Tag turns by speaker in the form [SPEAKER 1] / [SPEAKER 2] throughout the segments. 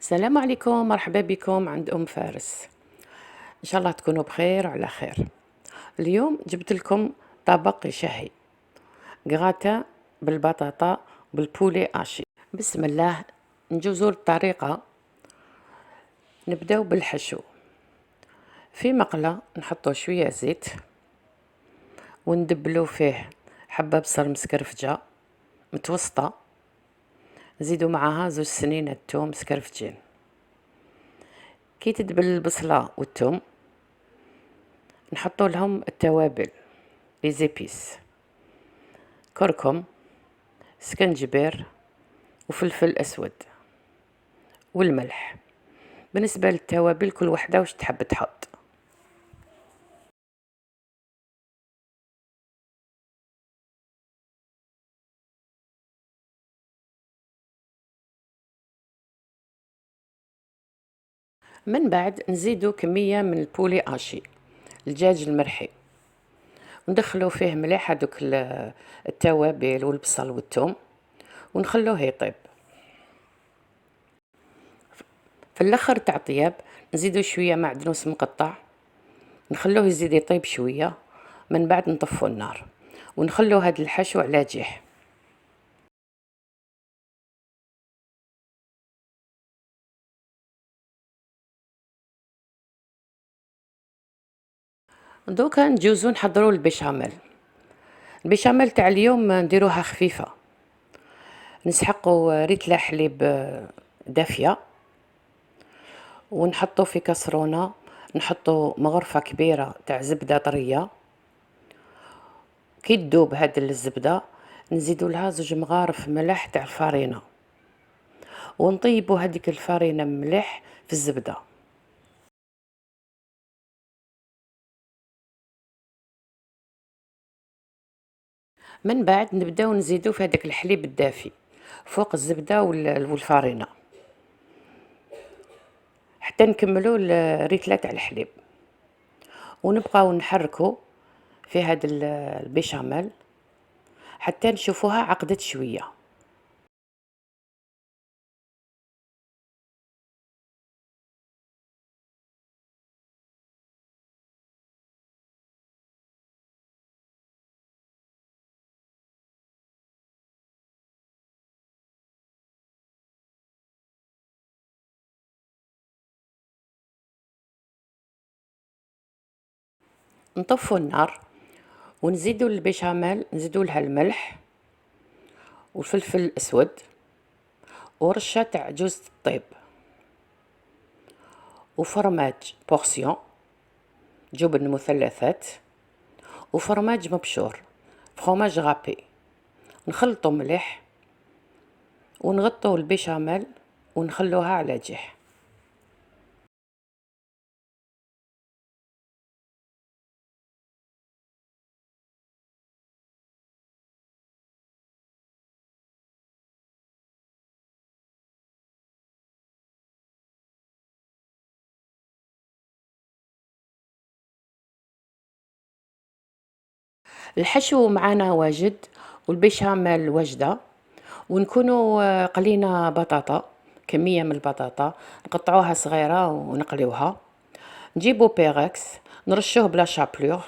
[SPEAKER 1] السلام عليكم، مرحبا بكم عند أم فارس. إن شاء الله تكونوا بخير وعلى خير. اليوم جبت لكم طبق شهي، غراتا بالبطاطا بالبولي آشي. بسم الله، نجوزوا للطريقة. نبداو بالحشو. في مقلة نحطو شوية زيت وندبلو فيه حبة بصل مسكرفجة متوسطة، نزيدو معاها 2 سنين توم مسكرفجين. كي تدبل البصلة والثوم نحطو لهم التوابل، لي زيبيس، كركم، سكنجبير وفلفل اسود والملح. بالنسبه للتوابل كل وحده واش تحب تحط. من بعد نزيدو كميه من البولي اشي، الدجاج المرحي، وندخلو فيه مليح هذوك التوابل والبصل والثوم ونخلوه يطيب. في الاخر تاع طياب نزيدو شويه معدنوس مقطع، نخلوه يزيد يطيب شويه، من بعد نطفو النار ونخلو هذا الحشو على جيح. دوكا نجوزو نحضرو البيشاميل. البيشاميل تاع اليوم نديروها خفيفه، نسحقوا ريتله حليب دافيه ونحطو في كسرونه، نحطو مغرفه كبيره تاع زبده طريه. كي تذوب هاد الزبده نزيدو لها 2 مغارف ملح تاع الفارينه ونطيبو هذيك الفارينه مليح في الزبده. من بعد نبداو نزيدو في هذاك الحليب الدافي فوق الزبده والفارينه حتى نكملو الريتله تاع الحليب، ونبقاو نحركو في هاد البيشاميل حتى نشوفوها عقدت شويه. نطفو النار ونزيدو البيشاميل، نزيدو لها الملح والفلفل الاسود ورشه تاع جوز الطيب وفرماج بورسيون، جبن مثلثات وفرماج مبشور، فروماج غابي. نخلطو مليح ونغطو البيشاميل ونخلوها على جيح. الحشو معانا واجد والبيشاميل واجده، ونكونوا قلينا بطاطا، كميه من البطاطا نقطعوها صغيره ونقليوها. نجيبو بيركس نرشوه بلا شابلور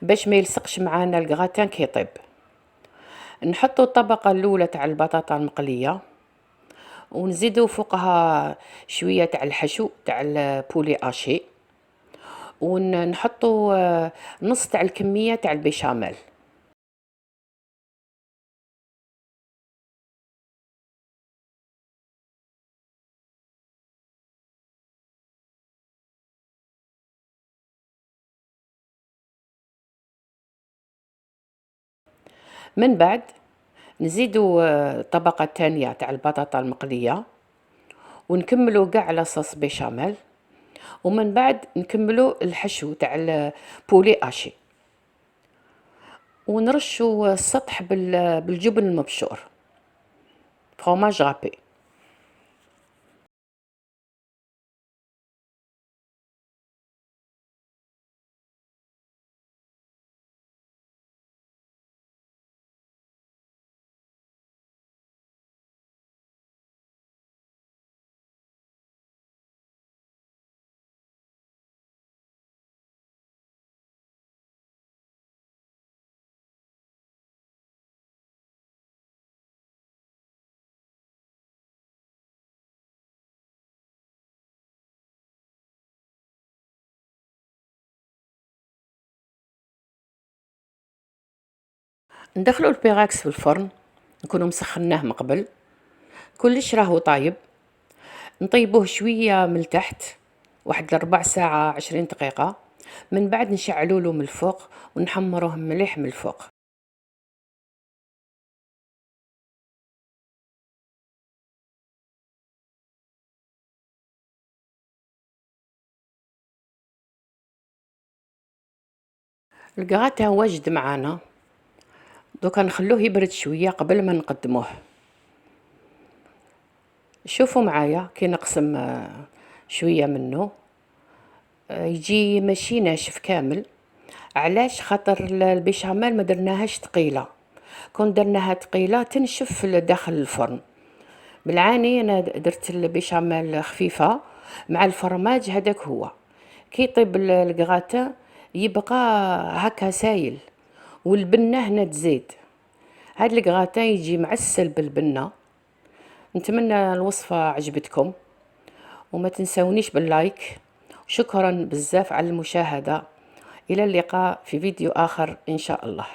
[SPEAKER 1] باش ما يلصقش معانا الكغاتان كي يطيب. نحطو الطبقه الاولى تاع البطاطا المقليه ونزيدو فوقها شويه تاع الحشو تاع البولي اشي، ونحطو نص تاع الكميه تاع البيشاميل. من بعد نزيدو طبقه تانية تاع البطاطا المقليه ونكملو كاع على صوص بيشاميل، ومن بعد نكملو الحشو تاع البولي اشي ونرشو السطح بالجبن المبشور، فروماج غابي. ندخلو البيغاكس في الفرن، نكونو مسخناه من قبل، كلش راهو طايب، نطيبوه شوية من التحت واحد ربع ساعة 20 دقيقة، من بعد نشعلولو من الفوق ونحمروه مليح من الفوق. الكغاتا واجد معانا، دوكا نخلوه يبرد شوية قبل ما نقدموه. شوفوا معايا كي نقسم شوية منه، يجي ماشي ناشف كامل. علاش؟ خاطر البيشاميل ما درناهاش ثقيلة، كون درناها ثقيلة تنشف داخل الفرن. بالعاني انا درت البيشاميل خفيفة مع الفرماج، هذاك هو كي يطيب الكغاتا يبقى هكا سايل، والبنة هنا تزيد. هاد الكغاتا يجي معسل بالبنة. نتمنى الوصفة عجبتكم، وما تنسونيش باللايك. شكرا بزاف على المشاهدة، إلى اللقاء في فيديو آخر إن شاء الله.